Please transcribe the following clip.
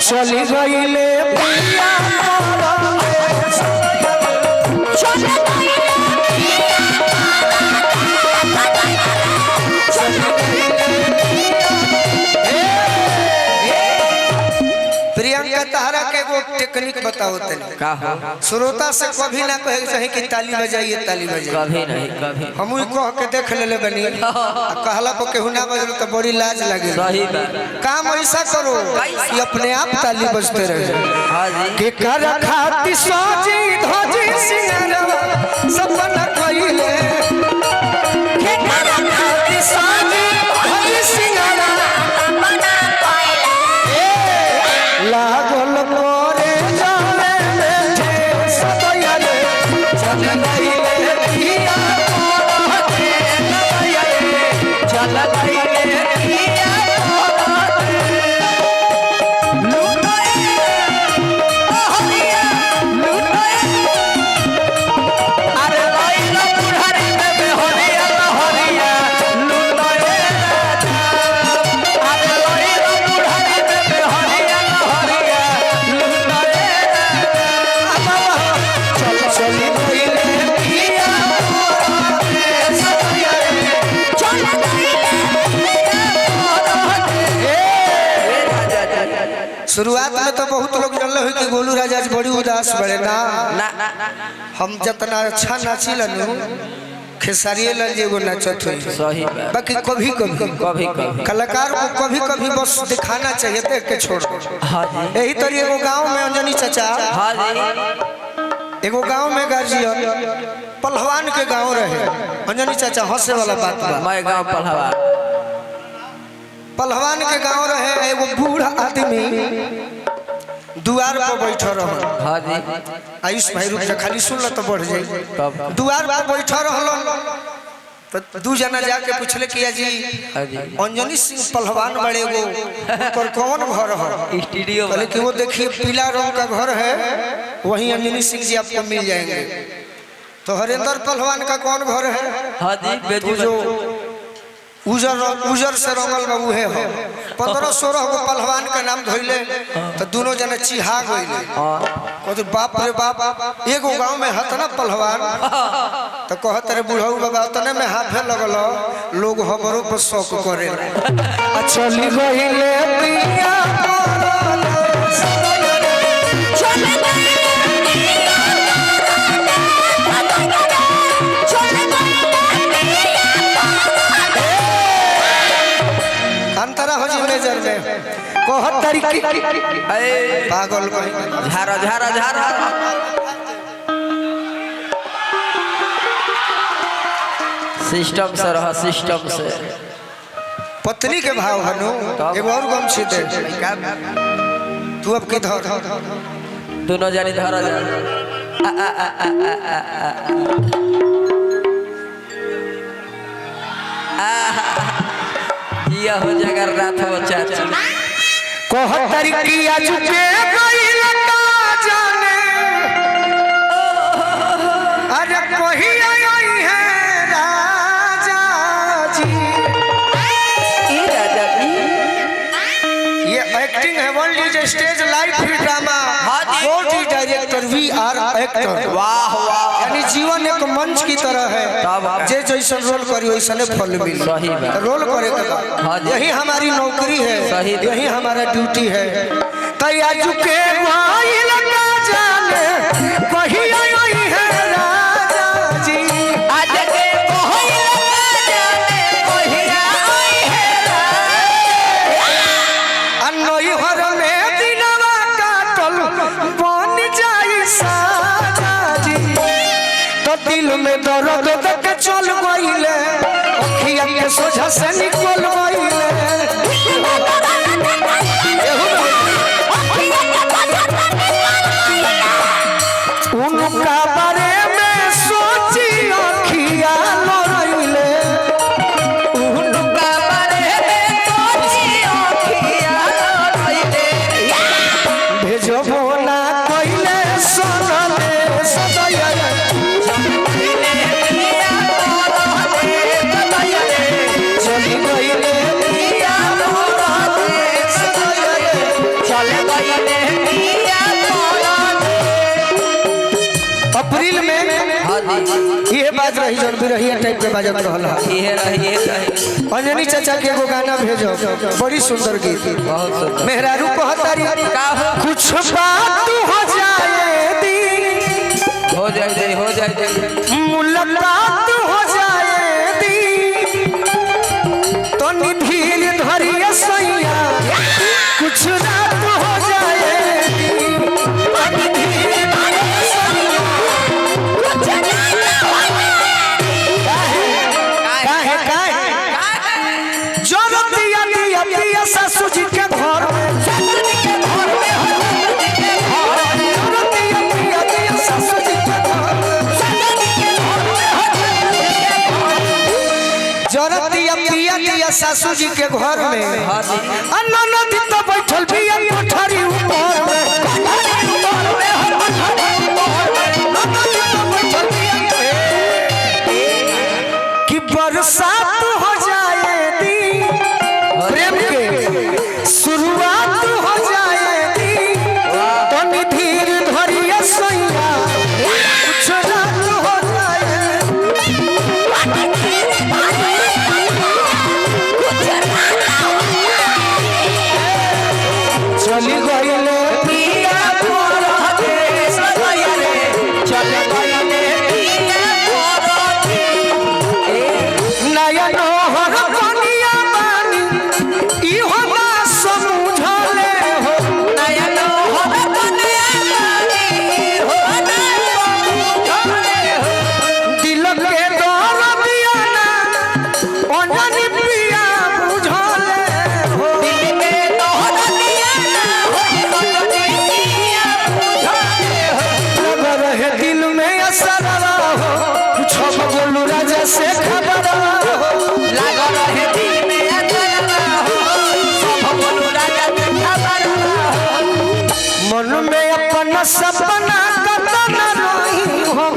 चली गईले पिया परदेश चली प्रियंका तारा के वो टेक्निक बताओ तनी का हो श्रोता से कभी ना कहे चाहे कि ताली बजाइए ताली बजाइए कभी नहीं कभी हम कह के देख ले बनी कहला पर केहू ना बजल तो बड़ी लाज लगे सही बात काम ऐसा करो कि अपने आप ताली बजते रहे हां जी के कर खाती सोजी धोजी सिंगरवा सपना कइले के कर खाती सोजी धोजी सिंगरवा सपना कइले लागल मोरे जाने बैठे सतया रे चल गइले पिया मोरे चल गइले पिया शुरुआत में तो बहुत लोग जानले हो कि गोलू राजा जी बड़ी उदास बड़े ना ना हम जितना अच्छा नाची लनु खेसारिये लाल जी को नाचत हुई सही बात बाकी कभी कभी कभी कलाकार को कभी कभी बस दिखाना चाहिए देख के छोड़ हां जी यही तरह एगो गांव में अंजनी चाचा हां जी एगो गांव में गार्जियन पहलवान के गांव रहे अंजनी चाचा हंसे वाला बात बा मैं गांव पहलवान के गांव रहे एगो बूढ़ा आदमी दुआर पर बैठा रहा हां जी आयुष भाई रुक जा खाली सुन ल तो बढ़ जाई कब दुआर पर बैठा रहल तो दू जना जाके पूछले कि जी हां जी अंजनी सिंह पहलवान बड़े एगो पर कौन घर है स्टूडियो बोले कि वो देखिए पीला रंग का घर है वहीं अंजनी सिंह जी आपको मिल जाएंगे तो हरेंद्र पहलवान का कौन घर है हां जी बेजू जो उजर से रंगल बाबू है 15-16 गो पहलवान का नाम धोइले तो दोनों जने चिहा गइले कहते बाप रे बाप एगो गांव में हत ना पहलवान तो कहत रे बुढ़ऊ बाबा तने में हाथे लगल लोग हमरो पर शौक करे चली गइले पिया अंतरा हो जी मेजर में कहत तरीके पागल कहीं झारा झारा झारा सिस्टम से रहा सिस्टम से पत्नी के भाव हनु एगो और गम छी दे तू अब के धर दोनों जानी धरा जा जिया हो जगन्नाथ हो चाचा कहत तरीके आज के गइल का जाने अरे कही आई है राजा जी ई राजा जी ये एक्टिंग है world is stage life drama god is director we are actor वाह वाह यानी जीवन एक मंच की तरह है जे जैसा रोल करी वैसने फल मिले सही बात रोल करे के हाँ बाद जी। यही हमारी नौकरी है सही बात। यही हमारा ड्यूटी है तैया झुके भाई लगा जाने कही आई है राजा जी आज के कोई लगा जाने कोई आई है अनोई हर में दिनवा काटल बन जाई साजा जी तो दिल में दर्द तक चल गइले अखिया के सोझा से निकल गइले उनका बारे में सोची अखिया लड़इले उनका बारे में सोची अखिया लड़इले भेजबो ना कइले सोनले सदैया चली गइले पिया मोरा अप्रैल में हाँ जी ये बात रही जौन बिरहिया टाइप के बाजत रहल है। ये रही अंजनी चाचा के एगो गाना भेजो, बड़ी सुंदर गीत। बहुत सुंदर मेहरारू कहतारी का हो कुछ बात हो जाए दी, हो जाए मुलाकात हो जाए दी, तो निधीर धरिया सैया कुछ रात हो जाए दी, तो निधीर धरिया सैया कुछ रात हो जाए दी। काहे जो रतिया दिया पिया सासू जी के घर में, रतिया पिया दिया सासू जी के घर में, जरतिया पिया दिया सासू जी के घर में, ननद तो बैठल बिया कोठरी ऊपर में, कि बरसात हो जाए दी, प्रेम के शुरुआत हो जाए दी, तो निधीर धरिया सैया कुछ रात हो जाए। चली गईले पिया परदेस गईले, चली गईले पिया परदेस, नया नोहर कनिया बानी इहो ना समझले हो, नया नोहर कनिया बानी इहो ना समझले हो, दिल के दर्दिया ना अंजनी पिया बुझले हो, दिल के दर्दिया ना अंजनी पिया बुझले हो, लग रहे दिल में असर हो, छप गोलू राजा से खबर हो, लग रहे दिल में असर हो, छप गोलू राजा से खबर हो, मन में अपना सपना कतना रही हो